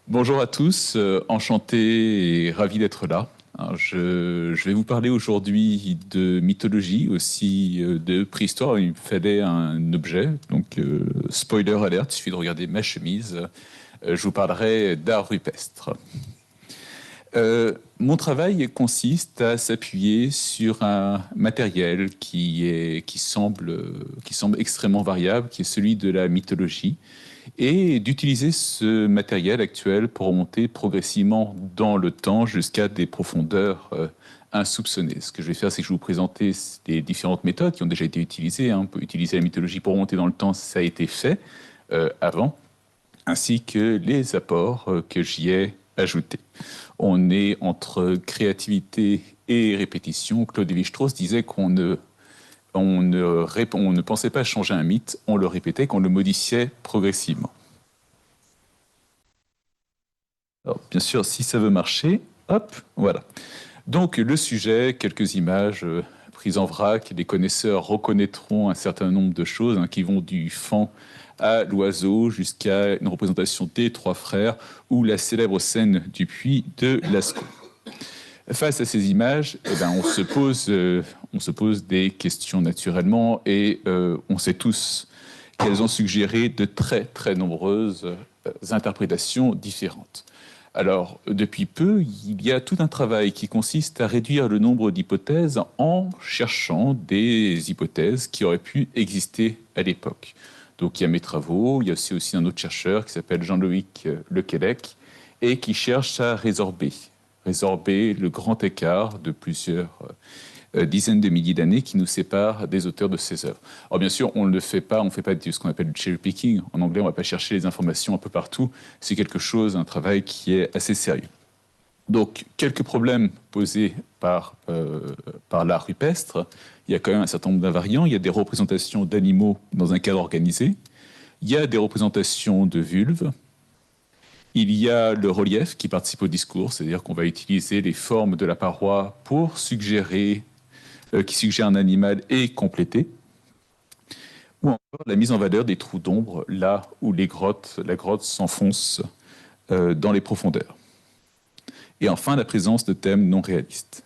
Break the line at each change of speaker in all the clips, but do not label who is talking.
Bonjour à tous, enchanté et ravi d'être là. Alors, je vais vous parler aujourd'hui de mythologie, aussi de préhistoire. Il me fallait un objet, donc spoiler alert, il suffit de regarder ma chemise. Je vous parlerai d'art rupestre. Mon travail consiste à s'appuyer sur un matériel qui semble extrêmement variable, qui est celui de la mythologie, et d'utiliser ce matériel actuel pour remonter progressivement dans le temps jusqu'à des profondeurs insoupçonnées. Ce que je vais faire, c'est que je vais vous présenter les différentes méthodes qui ont déjà été utilisées. On peut utiliser la mythologie pour remonter dans le temps, ça a été fait avant, ainsi que les apports que j'y ai ajoutés. On est entre créativité et répétition. Claude Lévi-Strauss disait on ne pensait pas changer un mythe, on le répétait, qu'on le modifiait progressivement. Alors, bien sûr, si ça veut marcher, hop, voilà. Donc, le sujet, quelques images prises en vrac. Les connaisseurs reconnaîtront un certain nombre de choses qui vont du fan à l'oiseau jusqu'à une représentation des trois frères ou la célèbre scène du puits de Lascaux. Face à ces images, on se pose des questions naturellement et on sait tous qu'elles ont suggéré de très très nombreuses interprétations différentes. Alors, depuis peu, il y a tout un travail qui consiste à réduire le nombre d'hypothèses en cherchant des hypothèses qui auraient pu exister à l'époque. Donc, il y a mes travaux, il y a aussi un autre chercheur qui s'appelle Jean-Loïc Lequelec et qui cherche à résorber le grand écart de plusieurs dizaines de milliers d'années qui nous séparent des auteurs de ces œuvres. Alors bien sûr, on ne fait pas ce qu'on appelle du cherry picking. En anglais, on ne va pas chercher les informations un peu partout. C'est un travail qui est assez sérieux. Donc, quelques problèmes posés par l'art rupestre. Il y a quand même un certain nombre d'invariants. Il y a des représentations d'animaux dans un cadre organisé. Il y a des représentations de vulves. Il y a le relief qui participe au discours, c'est-à-dire qu'on va utiliser les formes de la paroi pour qui suggère un animal et compléter. Ou encore la mise en valeur des trous d'ombre, là où la grotte s'enfonce dans les profondeurs. Et enfin, la présence de thèmes non réalistes.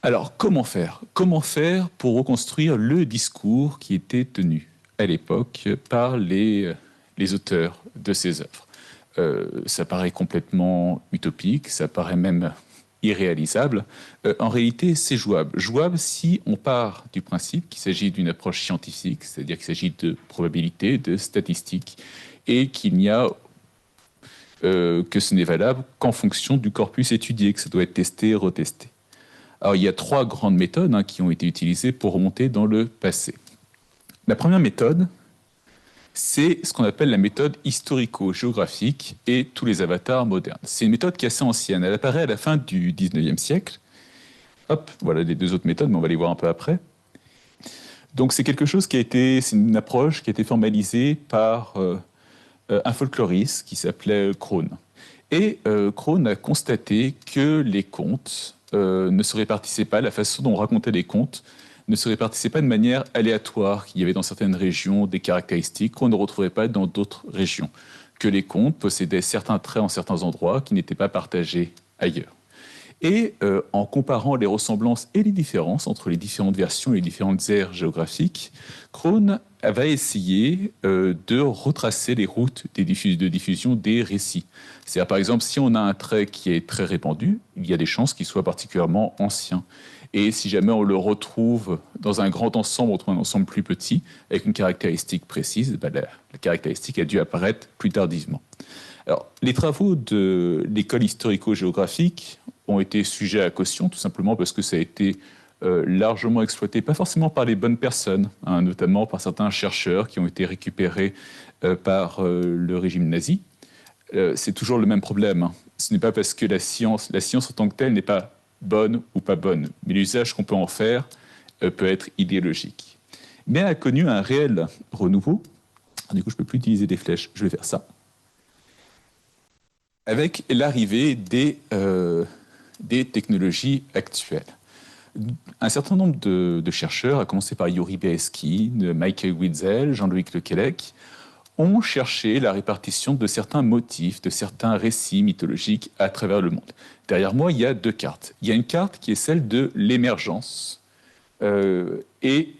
Alors, comment faire? Comment faire pour reconstruire le discours qui était tenu à l'époque par les auteurs de ces œuvres? Ça paraît complètement utopique, ça paraît même irréalisable. En réalité, c'est jouable. Jouable si on part du principe qu'il s'agit d'une approche scientifique, c'est-à-dire qu'il s'agit de probabilité, de statistiques, et qu'il n'y a que ce n'est valable qu'en fonction du corpus étudié, que ça doit être testé et retesté. Alors, il y a trois grandes méthodes qui ont été utilisées pour remonter dans le passé. La première méthode, c'est ce qu'on appelle la méthode historico-géographique et tous les avatars modernes. C'est une méthode qui est assez ancienne. Elle apparaît à la fin du 19e siècle. Hop, voilà les deux autres méthodes, mais on va les voir un peu après. Donc c'est c'est une approche qui a été formalisée par un folkloriste qui s'appelait Krohn. Et Krohn a constaté que les contes ne se répartissaient pas, la façon dont on racontait les contes ne se répartissaient pas de manière aléatoire, qu'il y avait dans certaines régions des caractéristiques qu'on ne retrouverait pas dans d'autres régions, que les contes possédaient certains traits en certains endroits qui n'étaient pas partagés ailleurs. Et en comparant les ressemblances et les différences entre les différentes versions et les différentes aires géographiques, Krohn va essayer de retracer les routes de diffusion des récits. C'est-à-dire, par exemple, si on a un trait qui est très répandu, il y a des chances qu'il soit particulièrement ancien. Et si jamais on le retrouve dans un grand ensemble, ou un ensemble plus petit, avec une caractéristique précise, la caractéristique a dû apparaître plus tardivement. Alors, les travaux de l'école historico-géographique ont été sujets à caution, tout simplement parce que ça a été largement exploité, pas forcément par les bonnes personnes, notamment par certains chercheurs qui ont été récupérés par le régime nazi. C'est toujours le même problème. Ce n'est pas parce que la science en tant que telle n'est pas bonne ou pas bonne, mais l'usage qu'on peut en faire peut être idéologique. Mais elle a connu un réel renouveau. Du coup, je ne peux plus utiliser des flèches, je vais faire ça. Avec l'arrivée des technologies actuelles. Un certain nombre de chercheurs, à commencer par Yuri Bereski, Michael Witzel, Jean-Loïc Lequelec, ont cherché la répartition de certains motifs, de certains récits mythologiques à travers le monde. Derrière moi, il y a deux cartes. Il y a une carte qui est celle de l'émergence et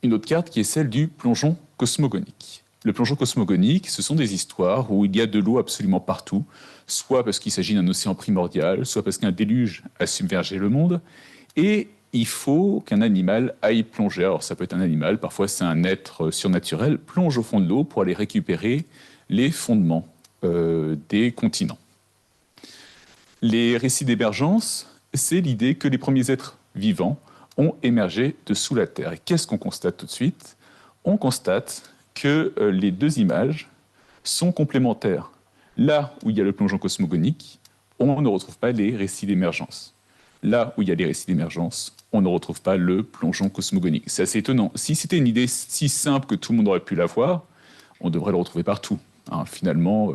une autre carte qui est celle du plongeon cosmogonique. Le plongeon cosmogonique, ce sont des histoires où il y a de l'eau absolument partout, soit parce qu'il s'agit d'un océan primordial, soit parce qu'un déluge a submergé le monde, et il faut qu'un animal aille plonger. Alors ça peut être un animal, parfois c'est un être surnaturel, plonge au fond de l'eau pour aller récupérer les fondements des continents. Les récits d'émergence, c'est l'idée que les premiers êtres vivants ont émergé de sous la Terre. Et qu'est-ce qu'on constate tout de suite? On constate que les deux images sont complémentaires. Là où il y a le plongeon cosmogonique, on ne retrouve pas les récits d'émergence. Là où il y a les récits d'émergence, on ne retrouve pas le plongeon cosmogonique. C'est assez étonnant. Si c'était une idée si simple que tout le monde aurait pu l'avoir, on devrait le retrouver partout. Hein, finalement,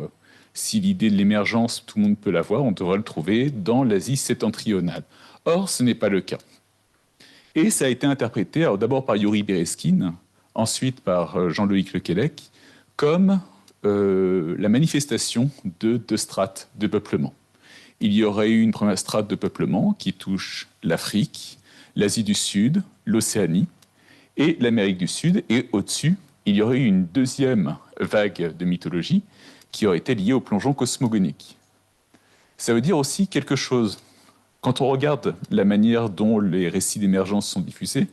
si l'idée de l'émergence, tout le monde peut l'avoir, on devrait le trouver dans l'Asie septentrionale. Or, ce n'est pas le cas. Et ça a été interprété, alors d'abord par Yuri Bereskin, ensuite par Jean-Loïc Lequelec, comme la manifestation de deux strates de peuplement. Il y aurait eu une première strate de peuplement qui touche l'Afrique, l'Asie du Sud, l'Océanie et l'Amérique du Sud. Et au-dessus, il y aurait eu une deuxième vague de mythologie qui aurait été liée au plongeon cosmogonique. Ça veut dire aussi quelque chose. Quand on regarde la manière dont les récits d'émergence sont diffusés,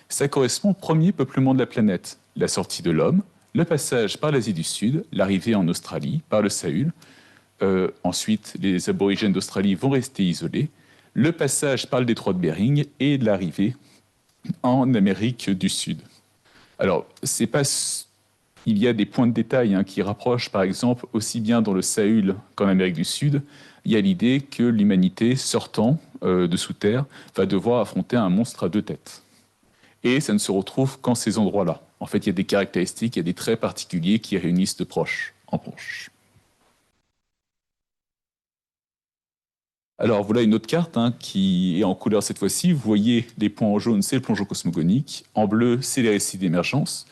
ça correspond au premier peuplement de la planète, la sortie de l'homme, le passage par l'Asie du Sud, l'arrivée en Australie par le Sahul. Ensuite, les aborigènes d'Australie vont rester isolés, le passage par le détroit de Bering et l'arrivée en Amérique du Sud. Alors, c'est pas... il y a des points de détail qui rapprochent, par exemple, aussi bien dans le Sahul qu'en Amérique du Sud. Il y a l'idée que l'humanité, sortant de sous terre, va devoir affronter un monstre à deux têtes. Et ça ne se retrouve qu'en ces endroits-là. En fait, il y a des caractéristiques, il y a des traits particuliers qui réunissent de proche en proche. Alors voilà une autre carte qui est en couleur cette fois-ci. Vous voyez les points en jaune, c'est le plongeon cosmogonique. En bleu, c'est les récits d'émergence.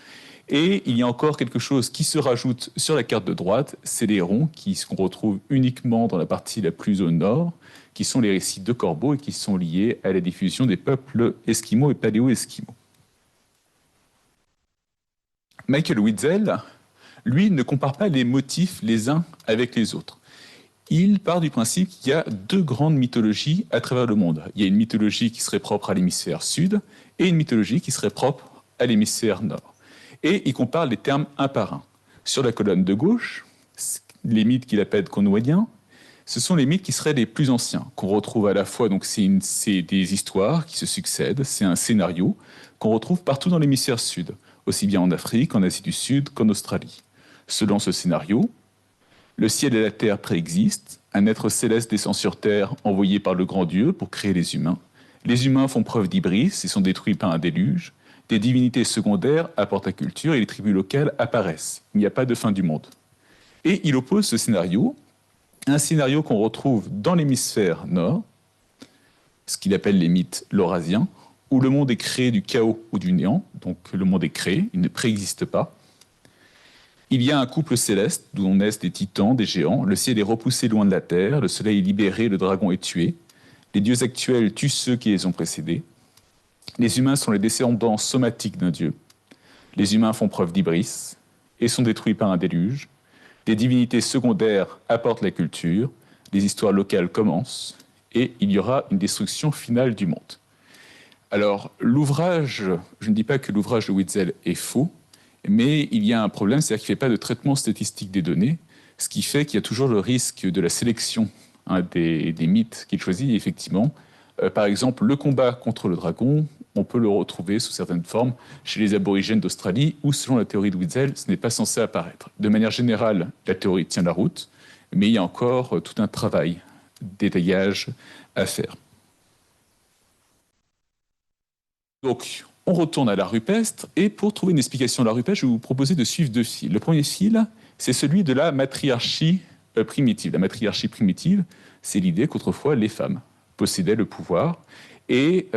Et il y a encore quelque chose qui se rajoute sur la carte de droite, c'est les ronds qu'on retrouve uniquement dans la partie la plus au nord, qui sont les récits de corbeaux et qui sont liés à la diffusion des peuples esquimaux et paléo-esquimaux. Michael Witzel, lui, ne compare pas les motifs les uns avec les autres. Il part du principe qu'il y a deux grandes mythologies à travers le monde. Il y a une mythologie qui serait propre à l'hémisphère sud et une mythologie qui serait propre à l'hémisphère nord. Et il compare les termes un par un. Sur la colonne de gauche, les mythes qu'il appelle connoïdiens, ce sont les mythes qui seraient les plus anciens, qu'on retrouve à la fois, donc c'est des histoires qui se succèdent, c'est un scénario qu'on retrouve partout dans l'hémisphère sud, aussi bien en Afrique, en Asie du Sud qu'en Australie. Selon ce scénario, le ciel et la terre préexistent, un être céleste descend sur terre envoyé par le grand Dieu pour créer les humains. Les humains font preuve d'hybris et sont détruits par un déluge. Des divinités secondaires apportent la culture et les tribus locales apparaissent. Il n'y a pas de fin du monde. Et il oppose ce scénario à un scénario qu'on retrouve dans l'hémisphère nord, ce qu'il appelle les mythes laurasiens, où le monde est créé du chaos ou du néant, donc le monde est créé, il ne préexiste pas. Il y a un couple céleste d'où naissent des titans, des géants, le ciel est repoussé loin de la terre, le soleil est libéré, le dragon est tué, les dieux actuels tuent ceux qui les ont précédés. Les humains sont les descendants somatiques d'un dieu. Les humains font preuve d'hybris et sont détruits par un déluge. Des divinités secondaires apportent la culture, les histoires locales commencent et il y aura une destruction finale du monde. Alors, l'ouvrage, je ne dis pas que l'ouvrage de Witzel est faux, mais il y a un problème, c'est-à-dire qu'il ne fait pas de traitement statistique des données, ce qui fait qu'il y a toujours le risque de la sélection des mythes qu'il choisit, effectivement. Par exemple, le combat contre le dragon, on peut le retrouver sous certaines formes chez les aborigènes d'Australie, où selon la théorie de Witzel, ce n'est pas censé apparaître. De manière générale, la théorie tient la route, mais il y a encore tout un travail d'étayage à faire. Donc, on retourne à l'art rupestre, et pour trouver une explication de l'art rupestre, je vais vous proposer de suivre deux fils. Le premier fil, c'est celui de la matriarchie primitive. La matriarchie primitive, c'est l'idée qu'autrefois, les femmes possédaient le pouvoir, et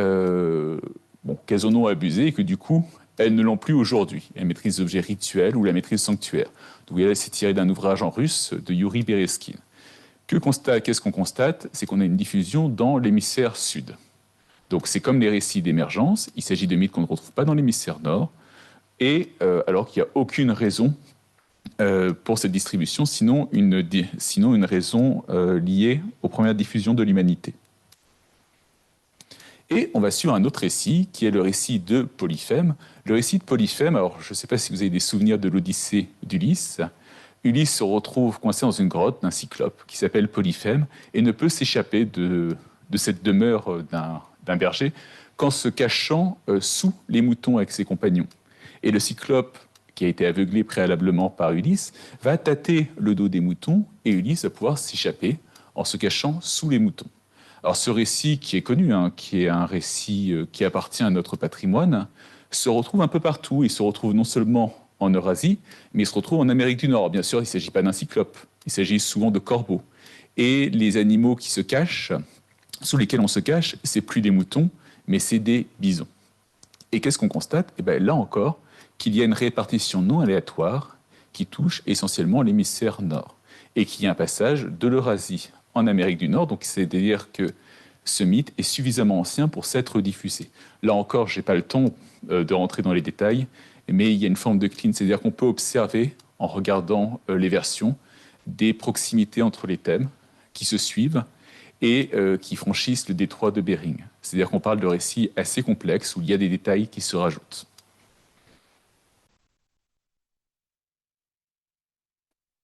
qu'elles en ont abusé, et que du coup, elles ne l'ont plus aujourd'hui. La maîtrise des objets rituels ou la maîtrise sanctuaire. Donc, là, c'est tiré d'un ouvrage en russe de Yuri Bereskin. Qu'est-ce qu'on constate? C'est qu'on a une diffusion dans l'hémisphère sud. Donc c'est comme les récits d'émergence, il s'agit de mythes qu'on ne retrouve pas dans l'hémisphère nord, et alors qu'il n'y a aucune raison pour cette distribution, sinon une raison liée aux premières diffusions de l'humanité. Et on va suivre un autre récit, qui est le récit de Polyphème. Le récit de Polyphème, alors je ne sais pas si vous avez des souvenirs de l'Odyssée d'Ulysse. Ulysse se retrouve coincé dans une grotte d'un cyclope qui s'appelle Polyphème et ne peut s'échapper de cette demeure d'un berger qu'en se cachant sous les moutons avec ses compagnons. Et le cyclope, qui a été aveuglé préalablement par Ulysse, va tâter le dos des moutons et Ulysse va pouvoir s'échapper en se cachant sous les moutons. Alors ce récit qui est connu, qui est un récit qui appartient à notre patrimoine, se retrouve un peu partout. Il se retrouve non seulement en Eurasie, mais il se retrouve en Amérique du Nord. Bien sûr, il ne s'agit pas d'un cyclope, il s'agit souvent de corbeaux. Et les animaux qui se cachent, sous lesquels on se cache, c'est plus des moutons, mais c'est des bisons. Et qu'est-ce qu'on constate? Eh bien, là encore, qu'il y a une répartition non aléatoire qui touche essentiellement l'hémisphère nord, et qu'il y a un passage de l'Eurasie en Amérique du Nord, donc c'est-à-dire que ce mythe est suffisamment ancien pour s'être diffusé. Là encore, je n'ai pas le temps de rentrer dans les détails, mais il y a une forme de clean, c'est-à-dire qu'on peut observer, en regardant les versions, des proximités entre les thèmes qui se suivent et qui franchissent le détroit de Bering. C'est-à-dire qu'on parle de récits assez complexes où il y a des détails qui se rajoutent.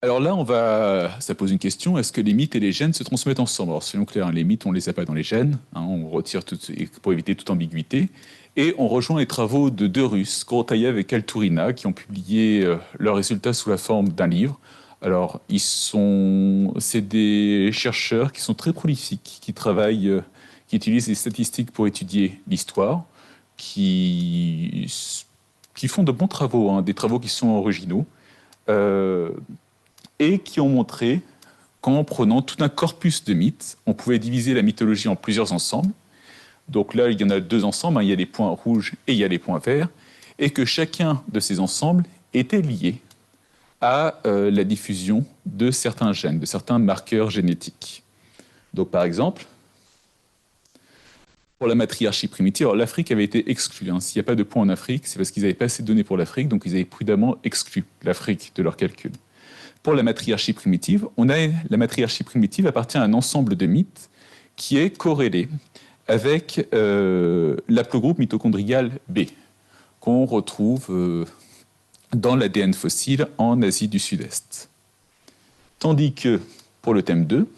Alors là, ça pose une question, est-ce que les mythes et les gènes se transmettent ensemble? Alors soyons clairs, les mythes, on ne les a pas dans les gènes, on retire pour éviter toute ambiguïté, et on rejoint les travaux de deux Russes, Korotayev et Kalturina, qui ont publié leurs résultats sous la forme d'un livre. Alors, c'est des chercheurs qui sont très prolifiques, qui travaillent, qui utilisent des statistiques pour étudier l'histoire, qui font de bons travaux, des travaux qui sont originaux. Et qui ont montré qu'en prenant tout un corpus de mythes, on pouvait diviser la mythologie en plusieurs ensembles. Donc là, il y en a deux ensembles, il y a les points rouges et il y a les points verts, et que chacun de ces ensembles était lié à la diffusion de certains gènes, de certains marqueurs génétiques. Donc par exemple, pour la matriarchie primitive, alors l'Afrique avait été exclue. S'il n'y a pas de point en Afrique, c'est parce qu'ils n'avaient pas assez de données pour l'Afrique, donc ils avaient prudemment exclu l'Afrique de leurs calculs. Pour la matriarchie primitive, la matriarchie primitive appartient à un ensemble de mythes qui est corrélé avec l'aplogroupe mitochondrial B, qu'on retrouve dans l'ADN fossile en Asie du Sud-Est. Tandis que pour le thème 2,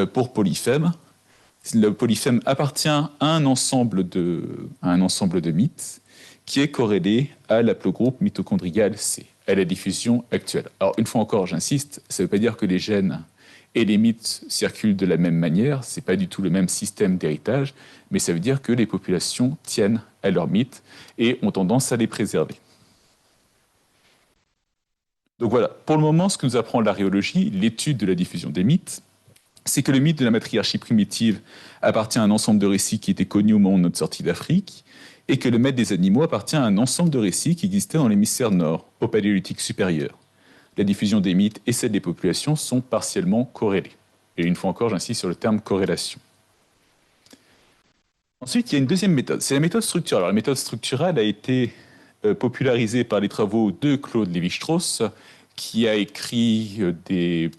pour Polyphème, le Polyphème appartient à un ensemble de mythes qui est corrélé à l'aplogroupe mitochondrial C, à la diffusion actuelle. Alors, une fois encore, j'insiste, ça ne veut pas dire que les gènes et les mythes circulent de la même manière, ce n'est pas du tout le même système d'héritage, mais ça veut dire que les populations tiennent à leurs mythes et ont tendance à les préserver. Donc voilà, pour le moment, ce que nous apprend l'archéologie, l'étude de la diffusion des mythes, c'est que le mythe de la matriarchie primitive appartient à un ensemble de récits qui était connu au moment de notre sortie d'Afrique, et que le mythe des animaux appartient à un ensemble de récits qui existaient dans l'hémisphère nord, au Paléolithique supérieur. La diffusion des mythes et celle des populations sont partiellement corrélées. Et une fois encore, j'insiste sur le terme corrélation. Ensuite, il y a une deuxième méthode, c'est la méthode structurale. Alors, la méthode structurale a été popularisée par les travaux de Claude Lévi-Strauss, qui a écrit une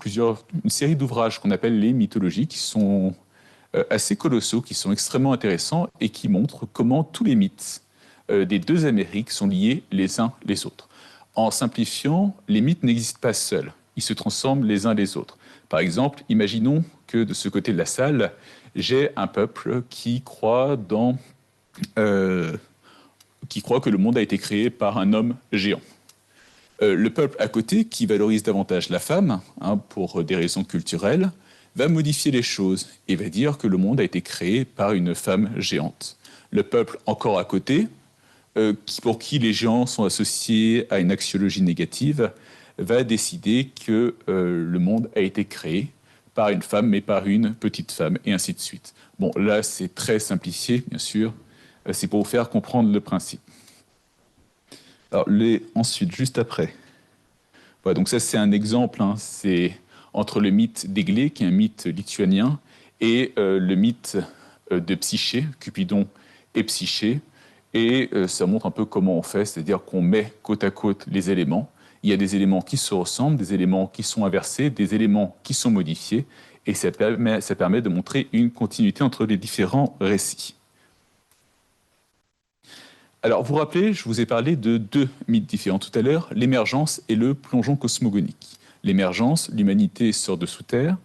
série d'ouvrages qu'on appelle les mythologies, qui sont assez colossaux, qui sont extrêmement intéressants et qui montrent comment tous les mythes des deux Amériques sont liés les uns les autres. En simplifiant, les mythes n'existent pas seuls, ils se transforment les uns les autres. Par exemple, imaginons que de ce côté de la salle, j'ai un peuple qui croit que le monde a été créé par un homme géant. Le peuple à côté, qui valorise davantage la femme, pour des raisons culturelles, va modifier les choses et va dire que le monde a été créé par une femme géante. Le peuple encore à côté, pour qui les géants sont associés à une axiologie négative, va décider que le monde a été créé par une femme, mais par une petite femme, et ainsi de suite. Bon, là, c'est très simplifié, bien sûr. C'est pour vous faire comprendre le principe. Alors, ensuite, juste après. Voilà, donc ça, c'est un exemple. Hein, c'est entre le mythe d'Églé, qui est un mythe lituanien, et le mythe de Psyché, Cupidon et Psyché. Et ça montre un peu comment on fait, c'est-à-dire qu'on met côte à côte les éléments. Il y a des éléments qui se ressemblent, des éléments qui sont inversés, des éléments qui sont modifiés, et ça permet de montrer une continuité entre les différents récits. Alors, vous vous rappelez, je vous ai parlé de deux mythes différents tout à l'heure, l'émergence et le plongeon cosmogonique. L'émergence, l'humanité sort de sous terre,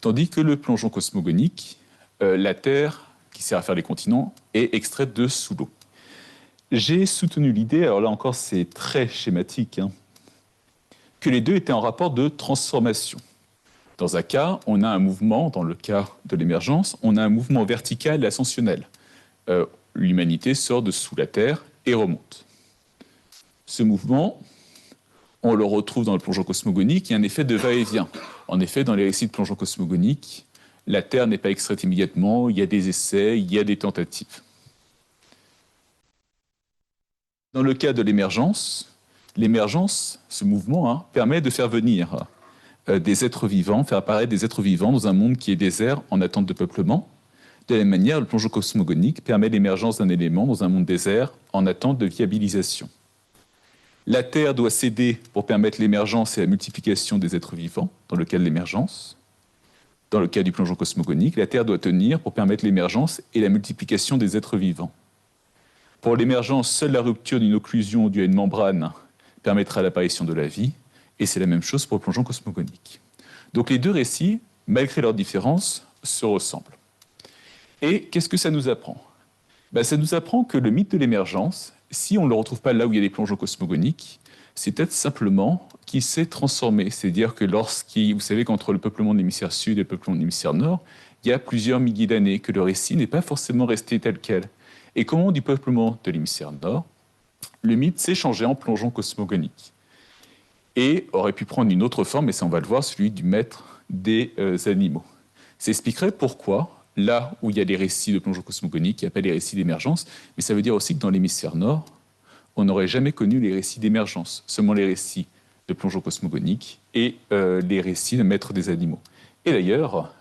tandis que le plongeon cosmogonique, la Terre, qui sert à faire les continents, est extraite de sous l'eau. J'ai soutenu l'idée, alors là encore c'est très schématique, hein, que les deux étaient en rapport de transformation. Dans un cas, on a un mouvement, dans le cas de l'émergence, on a un mouvement vertical et ascensionnel. L'humanité sort de sous la Terre et remonte. Ce mouvement, on le retrouve dans le plongeon cosmogonique, il y a un effet de va-et-vient. En effet, dans les récits de plongeon cosmogonique, la Terre n'est pas extraite immédiatement, il y a des essais, il y a des tentatives. Dans le cas de l'émergence, ce mouvement, hein, permet de faire venir des êtres vivants, faire apparaître des êtres vivants dans un monde qui est désert en attente de peuplement. De la même manière, le plongeon cosmogonique permet l'émergence d'un élément dans un monde désert en attente de viabilisation. La Terre doit céder pour permettre l'émergence et la multiplication des êtres vivants, dans le cas de l'émergence. Dans le cas du plongeon cosmogonique, la Terre doit tenir pour permettre l'émergence et la multiplication des êtres vivants. Pour l'émergence, seule la rupture d'une occlusion due à une membrane permettra l'apparition de la vie, et c'est la même chose pour le plongeon cosmogonique. Donc les deux récits, malgré leurs différences, se ressemblent. Et qu'est-ce que ça nous apprend ? Ça nous apprend que le mythe de l'émergence, si on ne le retrouve pas là où il y a des plongeons cosmogoniques, c'est peut-être simplement qu'il s'est transformé. C'est-à-dire que vous savez qu'entre le peuplement de l'hémisphère sud et le peuplement de l'hémisphère nord, il y a plusieurs milliers d'années, que le récit n'est pas forcément resté tel quel. Et comment du peuplement de l'hémisphère nord, le mythe s'est changé en plongeon cosmogonique. Et aurait pu prendre une autre forme, et ça on va le voir, celui du maître des animaux. Ça expliquerait pourquoi, là où il y a des récits de plongeon cosmogonique, il n'y a pas les récits d'émergence, mais ça veut dire aussi que dans l'hémisphère nord, on n'aurait jamais connu les récits d'émergence, seulement les récits de plongeon cosmogonique et les récits de maître des animaux. Et d'ailleurs,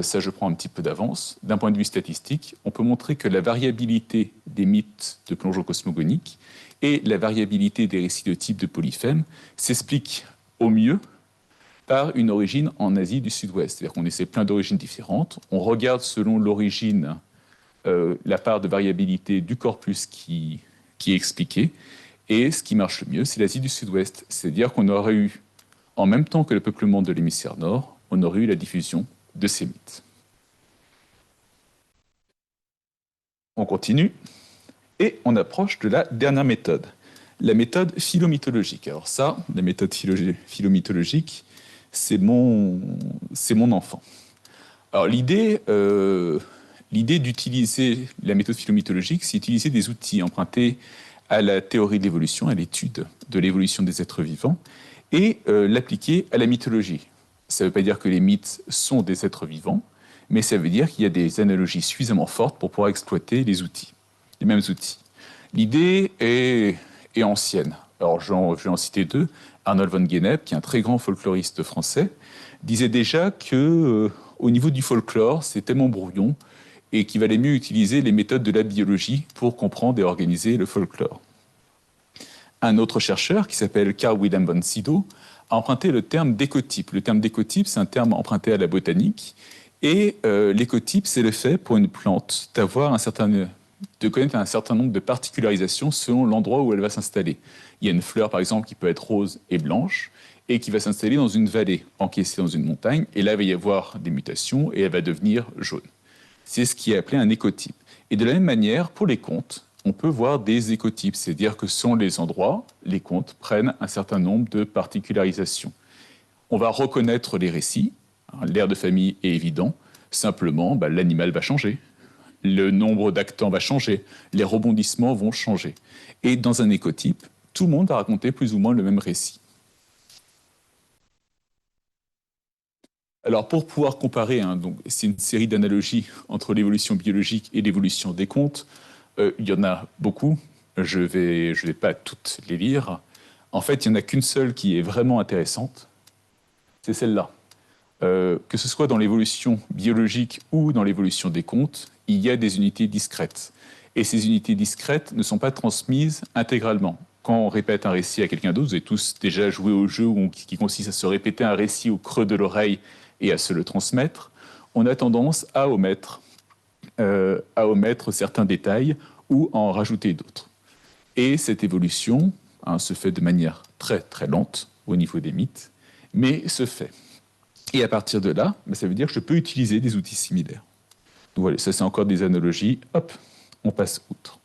ça je prends un petit peu d'avance, d'un point de vue statistique, on peut montrer que la variabilité des mythes de plongeon cosmogonique et la variabilité des récits de type de Polyphème s'expliquent au mieux par une origine en Asie du Sud-Ouest. C'est-à-dire qu'on essaie plein d'origines différentes, on regarde selon l'origine la part de variabilité du corpus qui est expliquée, et ce qui marche le mieux, c'est l'Asie du Sud-Ouest. C'est-à-dire qu'on aurait eu, en même temps que le peuplement de l'hémisphère nord, on aurait eu la diffusion de ces mythes. On continue, et on approche de la dernière méthode, la méthode philomythologique. Alors ça, la méthode philomythologique, c'est mon enfant. Alors l'idée d'utiliser la méthode philomythologique, c'est utiliser des outils empruntés à la théorie de l'évolution, à l'étude de l'évolution des êtres vivants, et l'appliquer à la mythologie. Ça ne veut pas dire que les mythes sont des êtres vivants, mais ça veut dire qu'il y a des analogies suffisamment fortes pour pouvoir exploiter les mêmes outils. L'idée est ancienne. Alors je vais en citer deux. Arnold von Gennep, qui est un très grand folkloriste français, disait déjà que au niveau du folklore, c'est tellement brouillon et qu'il valait mieux utiliser les méthodes de la biologie pour comprendre et organiser le folklore. Un autre chercheur, qui s'appelle Carl Wilhelm von Sydow, a emprunté le terme d'écotype. Le terme d'écotype, c'est un terme emprunté à la botanique. Et l'écotype, c'est le fait pour une plante de connaître un certain nombre de particularisations selon l'endroit où elle va s'installer. Il y a une fleur, par exemple, qui peut être rose et blanche, et qui va s'installer dans une vallée, encaissée dans une montagne, et là, il va y avoir des mutations, et elle va devenir jaune. C'est ce qui est appelé un écotype. Et de la même manière, pour les contes, on peut voir des écotypes, c'est-à-dire que selon les endroits, les contes prennent un certain nombre de particularisations. On va reconnaître les récits, l'air de famille est évident, simplement, l'animal va changer, le nombre d'actants va changer, les rebondissements vont changer. Et dans un écotype, tout le monde va raconter plus ou moins le même récit. Alors pour pouvoir comparer, c'est une série d'analogies entre l'évolution biologique et l'évolution des contes. Il y en a beaucoup. Je vais pas toutes les lire. En fait, il n'y en a qu'une seule qui est vraiment intéressante. C'est celle-là. Que ce soit dans l'évolution biologique ou dans l'évolution des contes, il y a des unités discrètes. Et ces unités discrètes ne sont pas transmises intégralement. Quand on répète un récit à quelqu'un d'autre, vous avez tous déjà joué au jeu qui consiste à se répéter un récit au creux de l'oreille et à se le transmettre, on a tendance à omettre certains détails ou à en rajouter d'autres. Et cette évolution se fait de manière très très lente au niveau des mythes, mais se fait. Et à partir de là, ça veut dire que je peux utiliser des outils similaires. Donc voilà, ça c'est encore des analogies. Hop, on passe outre.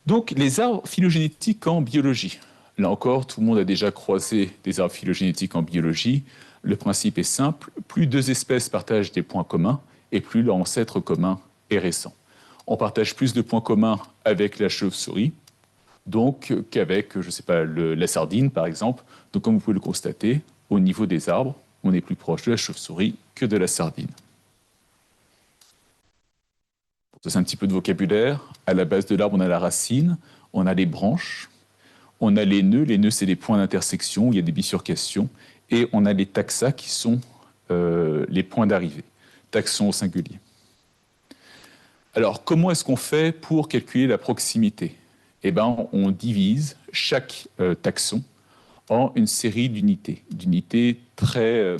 Donc les arbres phylogénétiques en biologie. Là encore, tout le monde a déjà croisé des arbres phylogénétiques en biologie. Le principe est simple, plus deux espèces partagent des points communs, et plus leur ancêtre commun est récent. On partage plus de points communs avec la chauve-souris, donc qu'avec, je sais pas, la sardine par exemple. Donc comme vous pouvez le constater, au niveau des arbres, on est plus proche de la chauve-souris que de la sardine. Ça, c'est un petit peu de vocabulaire. À la base de l'arbre, on a la racine, on a les branches, on a les nœuds. Les nœuds, c'est les points d'intersection où il y a des bifurcations. Et on a les taxa qui sont les points d'arrivée. Taxons au singulier. Alors, comment est-ce qu'on fait pour calculer la proximité? Eh bien, on divise chaque taxon en une série d'unités très,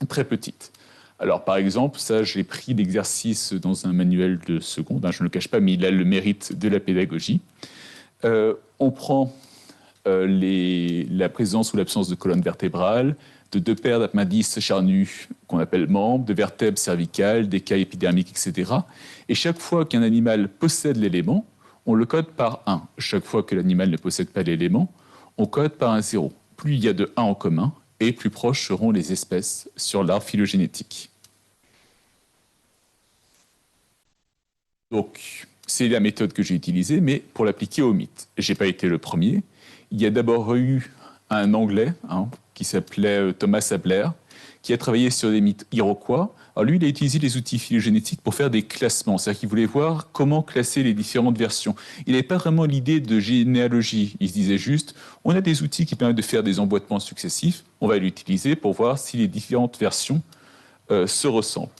très petites. Alors, par exemple, ça, j'ai pris l'exercice dans un manuel de seconde, je ne le cache pas, mais il a le mérite de la pédagogie. On prend la présence ou l'absence de colonne vertébrale, de deux paires d'appendices charnus qu'on appelle membres, de vertèbres cervicales, d'écailles épidermiques, etc. Et chaque fois qu'un animal possède l'élément, on le code par 1. Chaque fois que l'animal ne possède pas l'élément, on code par un 0. Plus il y a de 1 en commun, et plus proches seront les espèces sur l'arbre phylogénétique. Donc, c'est la méthode que j'ai utilisée, mais pour l'appliquer au mythe. Je n'ai pas été le premier. Il y a d'abord eu un Anglais qui s'appelait Thomas Abler, qui a travaillé sur des mythes iroquois. Alors lui, il a utilisé les outils phylogénétiques pour faire des classements, c'est-à-dire qu'il voulait voir comment classer les différentes versions. Il n'avait pas vraiment l'idée de généalogie, il se disait juste, on a des outils qui permettent de faire des emboîtements successifs, on va l'utiliser pour voir si les différentes versions se ressemblent.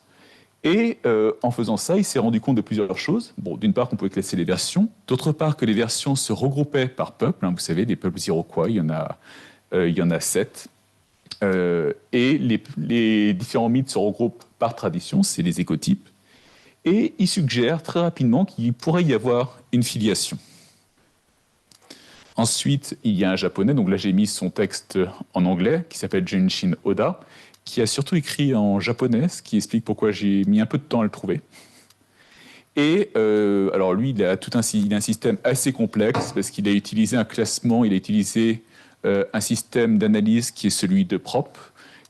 Et en faisant ça, il s'est rendu compte de plusieurs choses. Bon, d'une part, qu'on pouvait classer les versions. D'autre part, que les versions se regroupaient par peuple. Vous savez, les peuples iroquois, il y en a 7. Et les différents mythes se regroupent par tradition, c'est les écotypes. Et il suggère très rapidement qu'il pourrait y avoir une filiation. Ensuite, il y a un japonais, donc là j'ai mis son texte en anglais, qui s'appelle Genshin Oda, qui a surtout écrit en japonais, ce qui explique pourquoi j'ai mis un peu de temps à le trouver. Et alors lui, il a un système assez complexe, parce qu'il a utilisé un classement, il a utilisé un système d'analyse qui est celui de Prop,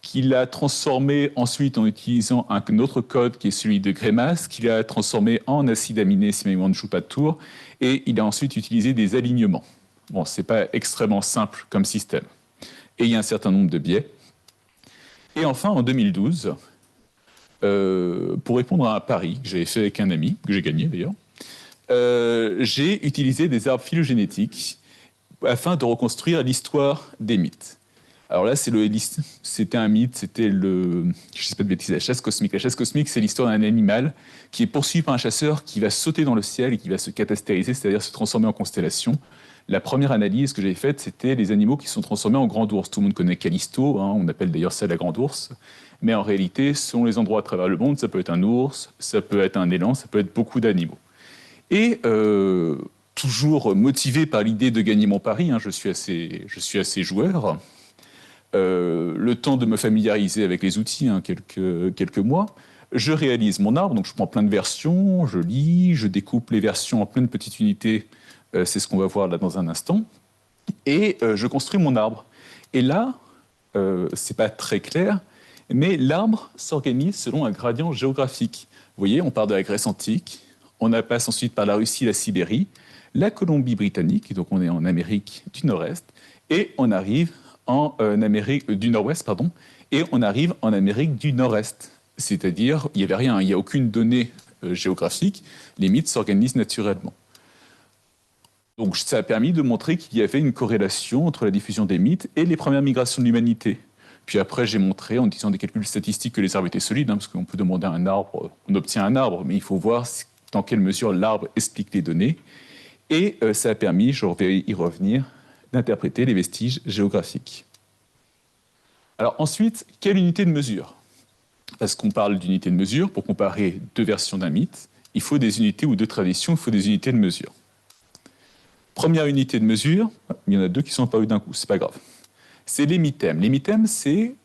qu'il a transformé ensuite en utilisant un autre code qui est celui de Grémas, qu'il a transformé en acide aminé, si ma mémoire ne joue pas de tour, et il a ensuite utilisé des alignements. Bon, c'est pas extrêmement simple comme système. Et il y a un certain nombre de biais. Et enfin, en 2012, pour répondre à un pari que j'avais fait avec un ami, que j'ai gagné d'ailleurs, j'ai utilisé des arbres phylogénétiques afin de reconstruire l'histoire des mythes. Alors là, c'était un mythe, c'était je ne sais pas de bêtises, la chasse cosmique. La chasse cosmique, c'est l'histoire d'un animal qui est poursuivi par un chasseur qui va sauter dans le ciel et qui va se catastériser, c'est-à-dire se transformer en constellation. La première analyse que j'ai faite, c'était les animaux qui sont transformés en grand ours. Tout le monde connaît Callisto, on appelle d'ailleurs ça la grande ours. Mais en réalité, selon les endroits à travers le monde, ça peut être un ours, ça peut être un élan, ça peut être beaucoup d'animaux. Et toujours motivé par l'idée de gagner mon pari, je suis assez joueur, le temps de me familiariser avec les outils, quelques mois, je réalise mon arbre, donc je prends plein de versions, je lis, je découpe les versions en plein de petites unités, c'est ce qu'on va voir là dans un instant, et je construis mon arbre. Et là, c'est pas très clair, mais l'arbre s'organise selon un gradient géographique. Vous voyez, on part de la Grèce antique, on passe ensuite par la Russie, la Sibérie, la Colombie-Britannique, donc on est en Amérique du Nord-Est, et on arrive en Amérique du Nord-Ouest, et on arrive en Amérique du Nord-Est. C'est-à-dire, il n'y avait rien, il n'y a aucune donnée géographique, les mythes s'organisent naturellement. Donc ça a permis de montrer qu'il y avait une corrélation entre la diffusion des mythes et les premières migrations de l'humanité. Puis après, j'ai montré, en utilisant des calculs statistiques, que les arbres étaient solides, parce qu'on peut demander à un arbre, on obtient un arbre, mais il faut voir dans quelle mesure l'arbre explique les données. Et ça a permis, je vais y revenir, d'interpréter les vestiges géographiques. Alors ensuite, quelle unité de mesure? Parce qu'on parle d'unité de mesure, pour comparer deux versions d'un mythe, il faut des unités ou deux traditions, il faut des unités de mesure. Première unité de mesure, il y en a deux qui sont apparus d'un coup, c'est pas grave. C'est les mythèmes. Les mythèmes, c'est,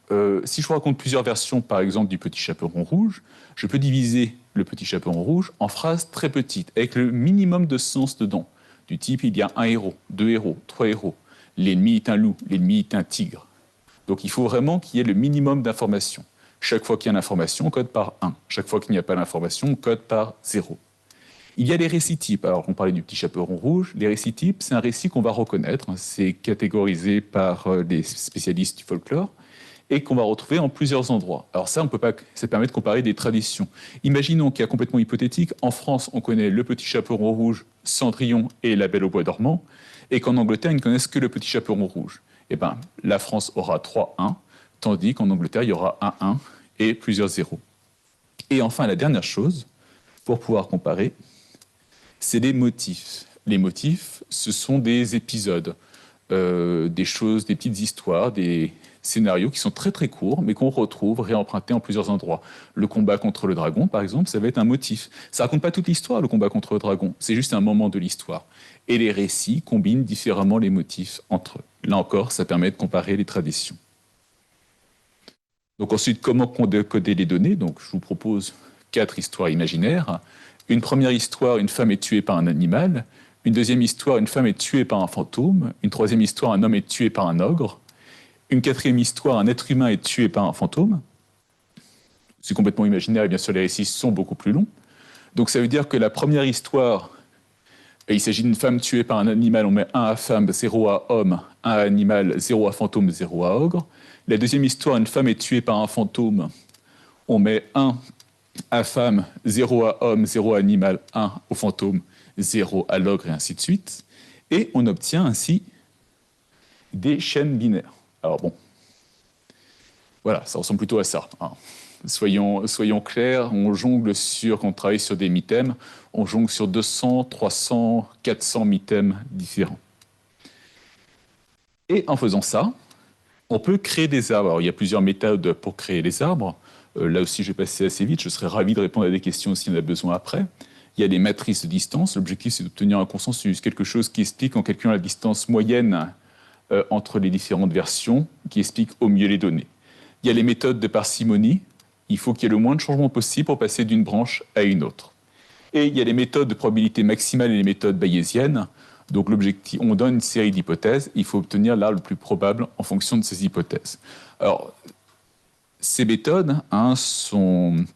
si je vous raconte plusieurs versions, par exemple, du Petit Chaperon Rouge, je peux diviser le Petit Chaperon Rouge en phrases très petites, avec le minimum de sens dedans. Du type, il y a un héros, deux héros, trois héros. L'ennemi est un loup, l'ennemi est un tigre. Donc il faut vraiment qu'il y ait le minimum d'informations. Chaque fois qu'il y a l'information, on code par 1. Chaque fois qu'il n'y a pas l'information, on code par 0. Il y a les récits types. Alors, on parlait du Petit Chaperon Rouge. Les récits types, c'est un récit qu'on va reconnaître. C'est catégorisé par les spécialistes du folklore et qu'on va retrouver en plusieurs endroits. Alors ça, on peut pas, ça permet de comparer des traditions. Imaginons qu'il y a complètement hypothétique. En France, on connaît le Petit Chaperon Rouge, Cendrillon et La Belle au Bois dormant, et qu'en Angleterre, ils ne connaissent que le Petit Chaperon Rouge. Eh bien, la France aura 3-1, tandis qu'en Angleterre, il y aura 1-1 et plusieurs zéros. Et enfin, la dernière chose, pour pouvoir comparer, c'est les motifs. Les motifs, ce sont des épisodes, des choses, des petites histoires, des scénarios qui sont très très courts, mais qu'on retrouve réempruntés en plusieurs endroits. Le combat contre le dragon, par exemple, ça va être un motif. Ça raconte pas toute l'histoire, le combat contre le dragon. C'est juste un moment de l'histoire. Et les récits combinent différemment les motifs entre eux. Là encore, ça permet de comparer les traditions. Donc ensuite, comment décoder les données? Donc je vous propose 4 histoires imaginaires. Une première histoire, une femme est tuée par un animal. Une deuxième histoire, une femme est tuée par un fantôme. Une troisième histoire, un homme est tué par un ogre. Une quatrième histoire, un être humain est tué par un fantôme. C'est complètement imaginaire et bien sûr les récits sont beaucoup plus longs. Donc ça veut dire que la première histoire, il s'agit d'une femme tuée par un animal, on met 1 à femme, 0 à homme, 1 à animal, 0 à fantôme, 0 à ogre. La deuxième histoire, une femme est tuée par un fantôme, on met 1 à femme, 0 à homme, 0 à animal, 1 au fantôme, 0 à l'ogre, et ainsi de suite. Et on obtient ainsi des chaînes binaires. Alors bon, voilà, ça ressemble plutôt à ça. Hein. Soyons clairs, on jongle sur, quand on travaille sur des mythèmes, on jongle sur 200, 300, 400 mythèmes différents. Et en faisant ça, on peut créer des arbres. Alors, il y a plusieurs méthodes pour créer les arbres. Là aussi, je vais passer assez vite. Je serais ravi de répondre à des questions s'il y en a besoin après. Il y a les matrices de distance. L'objectif, c'est d'obtenir un consensus, quelque chose qui explique en calculant la distance moyenne entre les différentes versions, qui explique au mieux les données. Il y a les méthodes de parcimonie. Il faut qu'il y ait le moins de changements possible pour passer d'une branche à une autre. Et il y a les méthodes de probabilité maximale et les méthodes bayésiennes. Donc l'objectif, on donne une série d'hypothèses, il faut obtenir l'arbre le plus probable en fonction de ces hypothèses. Alors, ces méthodes sont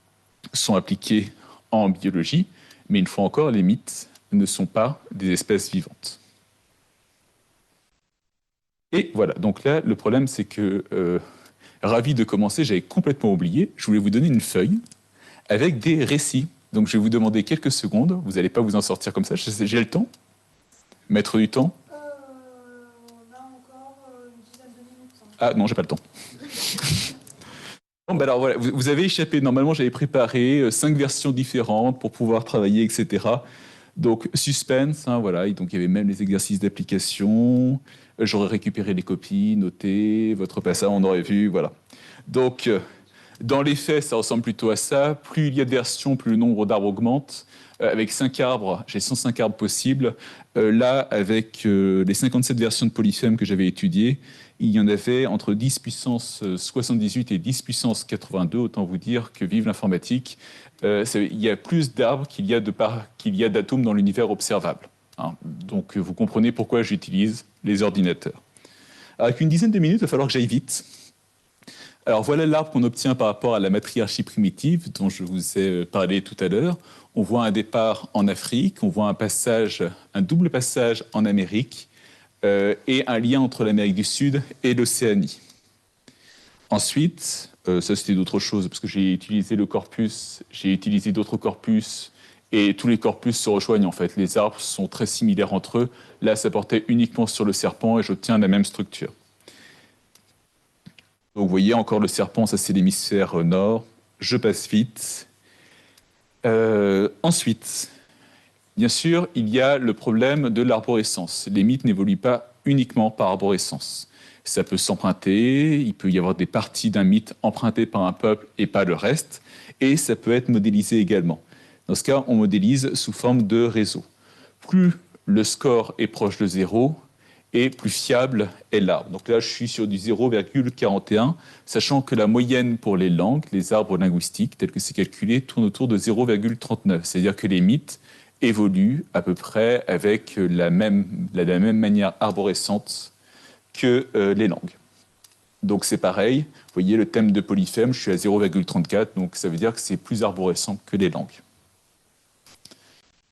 appliquées en biologie, mais une fois encore, les mythes ne sont pas des espèces vivantes. Et voilà, donc là, le problème, c'est que, ravi de commencer, j'avais complètement oublié, je voulais vous donner une feuille avec des récits. Donc je vais vous demander quelques secondes, vous n'allez pas vous en sortir comme ça, j'ai le temps? Mettre du temps?
On a encore une dizaine de minutes.
Ah non, j'ai pas le temps. Bon, ben alors voilà, vous avez échappé. Normalement, j'avais préparé 5 versions différentes pour pouvoir travailler, etc. Donc suspense, hein, voilà. Et donc il y avait même les exercices d'application. J'aurais récupéré les copies, noté votre passage, on aurait vu, voilà. Donc dans les faits, ça ressemble plutôt à ça. Plus il y a de versions, plus le nombre d'arbres augmente. Avec 5 arbres, j'ai 105 arbres possibles. Là, avec les 57 versions de Polyphème que j'avais étudiées, il y en avait entre 10 puissance 78 et 10 puissance 82. Autant vous dire que vive l'informatique. Il y a plus d'arbres qu'il y a d'atomes dans l'univers observable. Hein. Donc vous comprenez pourquoi j'utilise les ordinateurs. Avec une dizaine de minutes, il va falloir que j'aille vite. Alors voilà l'arbre qu'on obtient par rapport à la matriarchie primitive dont je vous ai parlé tout à l'heure. On voit un départ en Afrique, on voit un double passage en Amérique et un lien entre l'Amérique du Sud et l'Océanie. Ensuite, ça c'était d'autres choses parce que j'ai utilisé le corpus, j'ai utilisé d'autres corpus et tous les corpus se rejoignent en fait. Les arbres sont très similaires entre eux. Là, ça portait uniquement sur le serpent et j'obtiens la même structure. Donc vous voyez encore le serpent, ça c'est l'hémisphère nord. Je passe vite. Ensuite, bien sûr, il y a le problème de l'arborescence. Les mythes n'évoluent pas uniquement par arborescence. Ça peut s'emprunter, il peut y avoir des parties d'un mythe empruntées par un peuple et pas le reste, et ça peut être modélisé également. Dans ce cas, on modélise sous forme de réseau. Plus le score est proche de 0, et plus fiable est l'arbre. Donc là, je suis sur du 0,41, sachant que la moyenne pour les langues, les arbres linguistiques, tels que c'est calculé, tourne autour de 0,39. C'est-à-dire que les mythes évoluent à peu près avec la même manière arborescente que les langues. Donc c'est pareil, vous voyez le thème de Polyphème, je suis à 0,34, donc ça veut dire que c'est plus arborescent que les langues.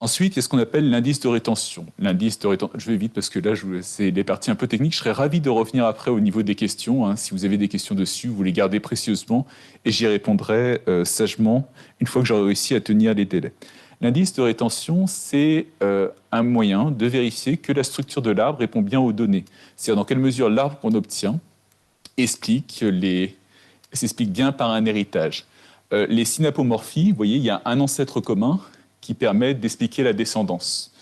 Ensuite, il y a ce qu'on appelle l'indice de rétention. L'indice de rétention, je vais vite parce que là, c'est des parties un peu techniques. Je serais ravi de revenir après au niveau des questions. Hein. Si vous avez des questions dessus, vous les gardez précieusement et j'y répondrai sagement une fois que j'aurai réussi à tenir les délais. L'indice de rétention, c'est un moyen de vérifier que la structure de l'arbre répond bien aux données. C'est-à-dire dans quelle mesure l'arbre qu'on obtient s'explique bien par un héritage. Les synapomorphies, vous voyez, il y a un ancêtre commun qui permet d'expliquer la descendance.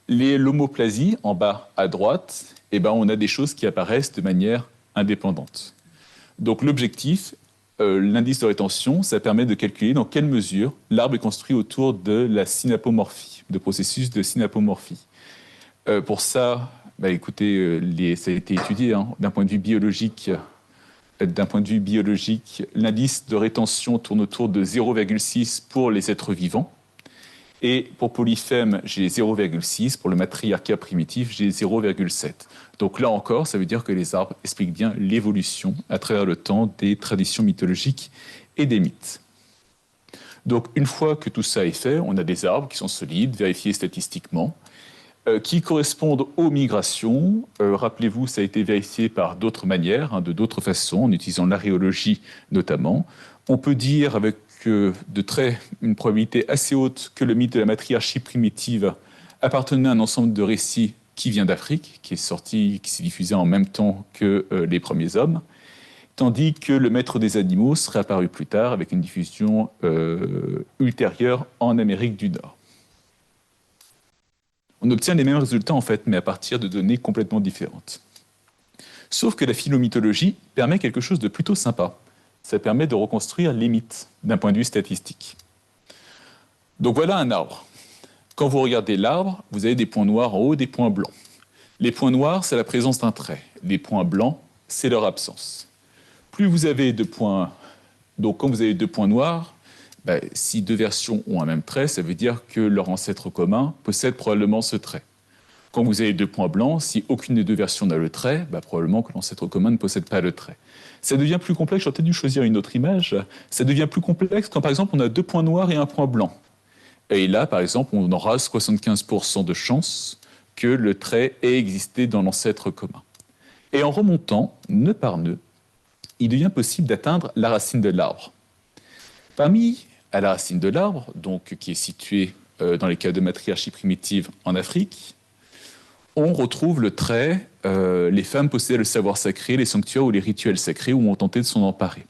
L'homoplasie, en bas à droite, eh ben, on a des choses qui apparaissent de manière indépendante. Donc l'objectif, l'indice de rétention, ça permet de calculer dans quelle mesure l'arbre est construit autour de la synapomorphie, de processus de synapomorphie. Pour ça, bah, écoutez, ça a été étudié hein, d'un point de vue biologique. L'indice de rétention tourne autour de 0,6 pour les êtres vivants. Et pour Polyphème, j'ai 0,6. Pour le matriarcat primitif, j'ai 0,7. Donc là encore, ça veut dire que les arbres expliquent bien l'évolution à travers le temps des traditions mythologiques et des mythes. Donc une fois que tout ça est fait, on a des arbres qui sont solides, vérifiés statistiquement, qui correspondent aux migrations. Rappelez-vous, ça a été vérifié par d'autres manières, hein, de d'autres façons, en utilisant l'aréologie notamment. On peut dire avec une probabilité assez haute que le mythe de la matriarchie primitive appartenait à un ensemble de récits qui vient d'Afrique, qui s'est diffusé en même temps que les premiers hommes, tandis que le maître des animaux serait apparu plus tard avec une diffusion ultérieure en Amérique du Nord. On obtient les mêmes résultats en fait, mais à partir de données complètement différentes. Sauf que la phylomythologie permet quelque chose de plutôt sympa. Ça permet de reconstruire les mythes d'un point de vue statistique. Donc voilà un arbre. Quand vous regardez l'arbre, vous avez des points noirs en haut, des points blancs. Les points noirs, c'est la présence d'un trait. Les points blancs, c'est leur absence. Plus vous avez de points... Donc quand vous avez deux points noirs, ben, si deux versions ont un même trait, ça veut dire que leur ancêtre commun possède probablement ce trait. Quand vous avez deux points blancs, si aucune des deux versions n'a le trait, ben, probablement que l'ancêtre commun ne possède pas le trait. Ça devient plus complexe, j'aurais peut-être dû choisir une autre image, ça devient plus complexe quand par exemple on a deux points noirs et un point blanc. Et là, par exemple, on aura 75% de chances que le trait ait existé dans l'ancêtre commun. Et en remontant, nœud par nœud, il devient possible d'atteindre la racine de l'arbre. Parmi à la racine de l'arbre, donc qui est située dans les cas de matriarchie primitive en Afrique, on retrouve le trait les femmes possédaient le savoir sacré, les sanctuaires ou les rituels sacrés ou ont tenté de s'en emparer.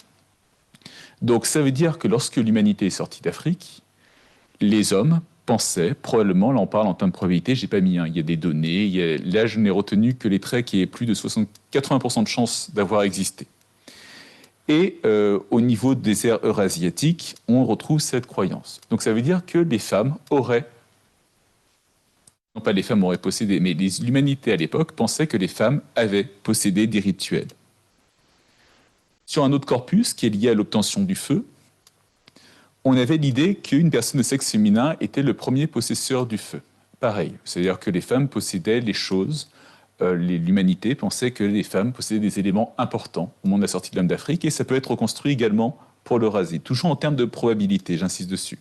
Donc ça veut dire que lorsque l'humanité est sortie d'Afrique, les hommes pensaient, probablement, là on parle en termes de probabilité, j'ai pas mis, il y a des données, là je n'ai retenu que les traits qui aient plus de 80% de chances d'avoir existé. Et au niveau des aires eurasiatiques, on retrouve cette croyance. Donc ça veut dire que les femmes auraient, non pas les femmes auraient possédé, mais l'humanité à l'époque pensait que les femmes avaient possédé des rituels. Sur un autre corpus qui est lié à l'obtention du feu, on avait l'idée qu'une personne de sexe féminin était le premier possesseur du feu. Pareil, c'est-à-dire que les femmes possédaient les choses, l'humanité pensait que les femmes possédaient des éléments importants au moment de la sortie de l'homme d'Afrique, et ça peut être reconstruit également pour l'Eurasie, toujours en termes de probabilité, j'insiste dessus.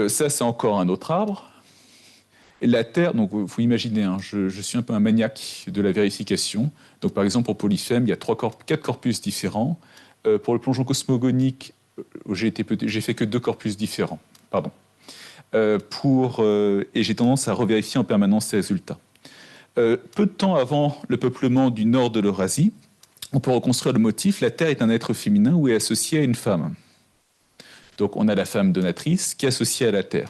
Ça, c'est encore un autre arbre. La Terre, donc vous imaginez, hein, je suis un peu un maniaque de la vérification. Donc par exemple, pour Polyphème, il y a 4 corpus différents. Pour le plongeon cosmogonique, j'ai fait que 2 corpus différents. pardon. Et j'ai tendance à revérifier en permanence ces résultats. Peu de temps avant le peuplement du nord de l'Eurasie, on peut reconstruire le motif, la Terre est un être féminin ou est associée à une femme. Donc on a la femme donatrice qui est associée à la Terre.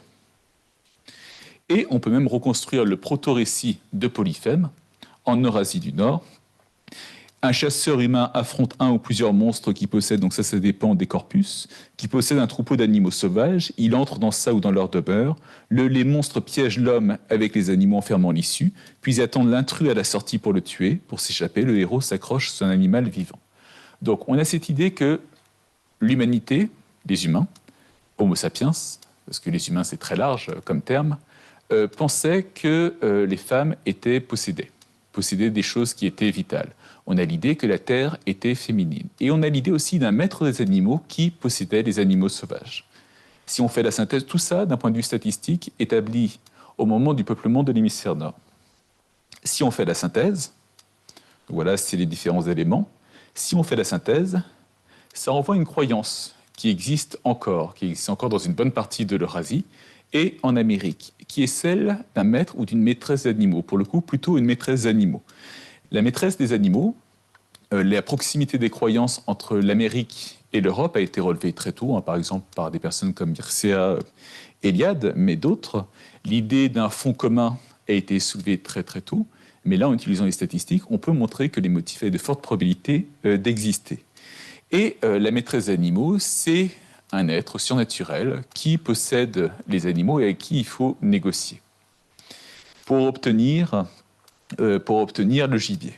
Et on peut même reconstruire le proto-récit de Polyphème en Eurasie du Nord. Un chasseur humain affronte un ou plusieurs monstres qui possèdent, donc ça dépend des corpus, qui possèdent un troupeau d'animaux sauvages. Il entre dans ça ou dans leur demeure. Les monstres piègent l'homme avec les animaux en fermant l'issue, puis ils attendent l'intrus à la sortie pour le tuer. Pour s'échapper, le héros s'accroche sur un animal vivant. Donc on a cette idée que l'humanité, les humains, Homo sapiens, parce que les humains c'est très large comme terme, pensaient que les femmes étaient possédaient des choses qui étaient vitales. On a l'idée que la Terre était féminine. Et on a l'idée aussi d'un maître des animaux qui possédait les animaux sauvages. Si on fait la synthèse, tout ça, d'un point de vue statistique, établi au moment du peuplement de l'hémisphère nord. Si on fait la synthèse, voilà, c'est les différents éléments. Si on fait la synthèse, ça renvoie à une croyance qui existe encore dans une bonne partie de l'Eurasie et en Amérique, qui est celle d'un maître ou d'une maîtresse d'animaux. Pour le coup, plutôt une maîtresse d'animaux. La maîtresse des animaux, la proximité des croyances entre l'Amérique et l'Europe a été relevée très tôt, par exemple par des personnes comme Mircea Eliade, mais d'autres. L'idée d'un fonds commun a été soulevée très très tôt, mais là, en utilisant les statistiques, on peut montrer que les motifs avaient de fortes probabilités d'exister. Et la maîtresse des animaux, c'est un être surnaturel qui possède les animaux et avec qui il faut négocier pour obtenir le gibier.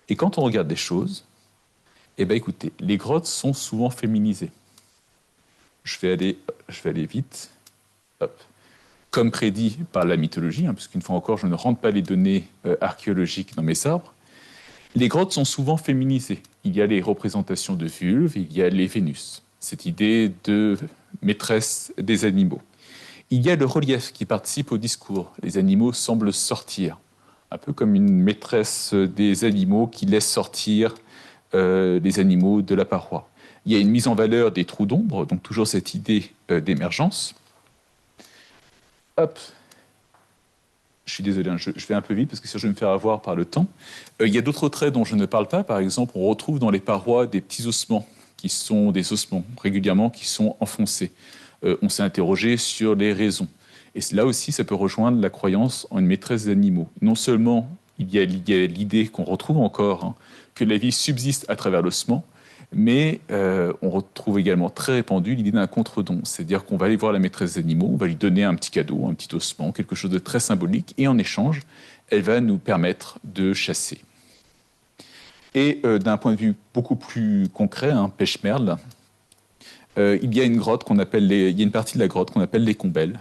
Et quand on regarde les choses, eh bien écoutez, les grottes sont souvent féminisées. Je vais aller vite. Hop. Comme prédit par la mythologie, puisqu'une fois encore, je ne rentre pas les données archéologiques dans mes arbres, les grottes sont souvent féminisées. Il y a les représentations de vulves, il y a les Vénus, cette idée de maîtresse des animaux. Il y a le relief qui participe au discours. Les animaux semblent sortir, un peu comme une maîtresse des animaux qui laisse sortir les animaux de la paroi. Il y a une mise en valeur des trous d'ombre, donc toujours cette idée d'émergence. Hop. Je suis désolé, je vais un peu vite parce que sinon je vais me faire avoir par le temps. Il y a d'autres traits dont je ne parle pas. Par exemple, on retrouve dans les parois des petits ossements, qui sont des ossements régulièrement qui sont enfoncés. On s'est interrogé sur les raisons. Et là aussi, ça peut rejoindre la croyance en une maîtresse des animaux. Non seulement il y a l'idée qu'on retrouve encore, que la vie subsiste à travers l'ossement, mais on retrouve également très répandue l'idée d'un contre-don. C'est-à-dire qu'on va aller voir la maîtresse des animaux, on va lui donner un petit cadeau, un petit ossement, quelque chose de très symbolique, et en échange, elle va nous permettre de chasser. Et d'un point de vue beaucoup plus concret, pêche-merle, il y a une grotte il y a une partie de la grotte qu'on appelle les combelles.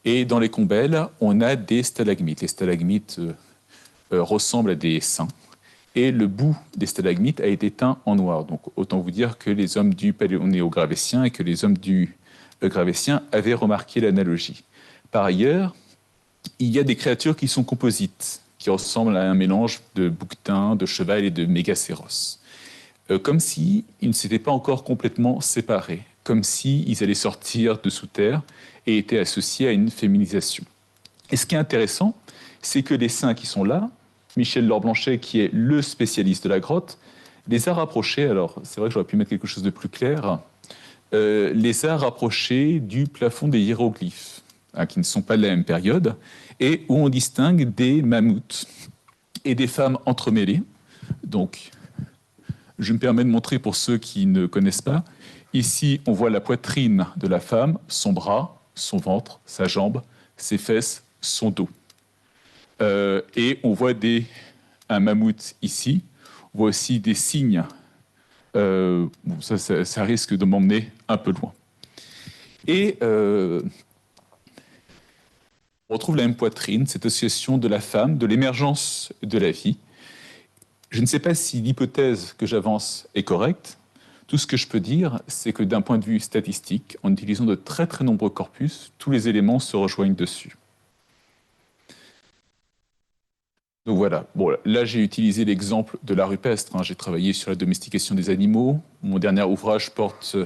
Et dans les combelles, on a des stalagmites. Les stalagmites ressemblent à des seins. Et le bout des stalagmites a été teint en noir. Donc autant vous dire que les hommes du Paléonéo-Gravétien et que les hommes du Gravétien avaient remarqué l'analogie. Par ailleurs, il y a des créatures qui sont composites, qui ressemblent à un mélange de bouquetin, de cheval et de mégacéros. Comme s'ils ne s'étaient pas encore complètement séparés, comme s'ils allaient sortir de sous terre et étaient associés à une féminisation. Et ce qui est intéressant, c'est que les saints qui sont là, Michel Laure-Blanchet, qui est le spécialiste de la grotte, les a rapprochés, alors c'est vrai que j'aurais pu mettre quelque chose de plus clair, les a rapprochés du plafond des hiéroglyphes, qui ne sont pas de la même période, et où on distingue des mammouths et des femmes entremêlées. Donc, je me permets de montrer pour ceux qui ne connaissent pas. Ici, on voit la poitrine de la femme, son bras, son ventre, sa jambe, ses fesses, son dos. Et on voit un mammouth ici. On voit aussi des cygnes. Ça risque de m'emmener un peu loin. Et on retrouve la même poitrine, cette association de la femme, de l'émergence de la vie. Je ne sais pas si l'hypothèse que j'avance est correcte. Tout ce que je peux dire, c'est que d'un point de vue statistique, en utilisant de très très nombreux corpus, tous les éléments se rejoignent dessus. Donc voilà, bon, là j'ai utilisé l'exemple de la rupestre, hein. J'ai travaillé sur la domestication des animaux. Mon dernier ouvrage porte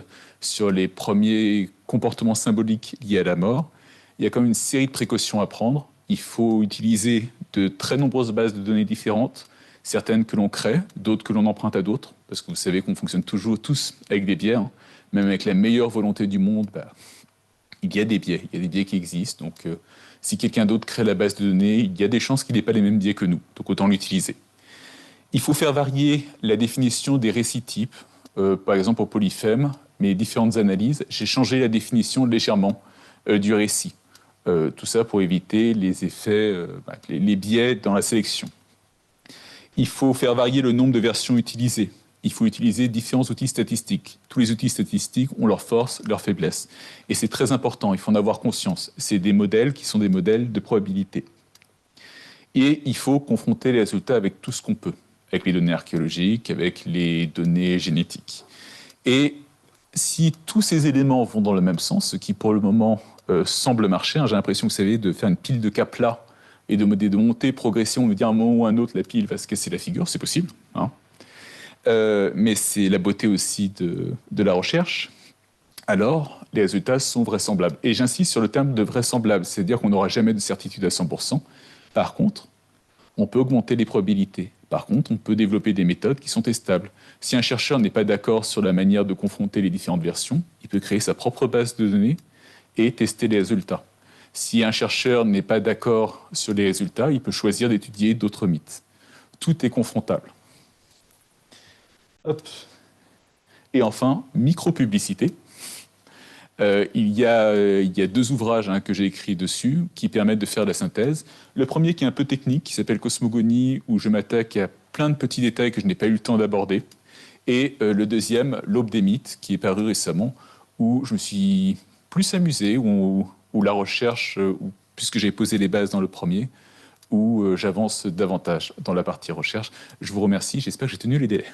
sur les premiers comportements symboliques liés à la mort. Il y a quand même une série de précautions à prendre. Il faut utiliser de très nombreuses bases de données différentes, certaines que l'on crée, d'autres que l'on emprunte à d'autres, parce que vous savez qu'on fonctionne toujours tous avec des biais, hein. Même avec la meilleure volonté du monde, il y a des biais, il y a des biais qui existent. Donc, si quelqu'un d'autre crée la base de données, il y a des chances qu'il n'ait pas les mêmes biais que nous. Donc, autant l'utiliser. Il faut faire varier la définition des récits types. Par exemple, pour Polyphème, mes différentes analyses, j'ai changé la définition légèrement du récit. Tout ça pour éviter les effets, les biais dans la sélection. Il faut faire varier le nombre de versions utilisées. Il faut utiliser différents outils statistiques. Tous les outils statistiques ont leurs forces, leurs faiblesses. Et c'est très important, il faut en avoir conscience. C'est des modèles qui sont des modèles de probabilité. Et il faut confronter les résultats avec tout ce qu'on peut, avec les données archéologiques, avec les données génétiques. Et si tous ces éléments vont dans le même sens, ce qui pour le moment semble marcher, hein, j'ai l'impression, vous savez, de faire une pile de cas plats et de monter progression, on veut dire à un moment ou à un autre, la pile va se casser la figure, c'est possible, hein. Mais c'est la beauté aussi de la recherche. Alors, les résultats sont vraisemblables. Et j'insiste sur le terme de vraisemblable, c'est-à-dire qu'on n'aura jamais de certitude à 100%. Par contre, on peut augmenter les probabilités. Par contre, on peut développer des méthodes qui sont testables. Si un chercheur n'est pas d'accord sur la manière de confronter les différentes versions, il peut créer sa propre base de données et tester les résultats. Si un chercheur n'est pas d'accord sur les résultats, il peut choisir d'étudier d'autres mythes. Tout est confrontable. Hop. Et enfin, micro-publicité. Il y a deux ouvrages, hein, que j'ai écrits dessus qui permettent de faire la synthèse. Le premier qui est un peu technique, qui s'appelle Cosmogonie, où je m'attaque à plein de petits détails que je n'ai pas eu le temps d'aborder. Et le deuxième, L'Aube des mythes, qui est paru récemment, où je me suis plus amusé, où la recherche, puisque j'ai posé les bases dans le premier, où j'avance davantage dans la partie recherche. Je vous remercie, j'espère que j'ai tenu les délais.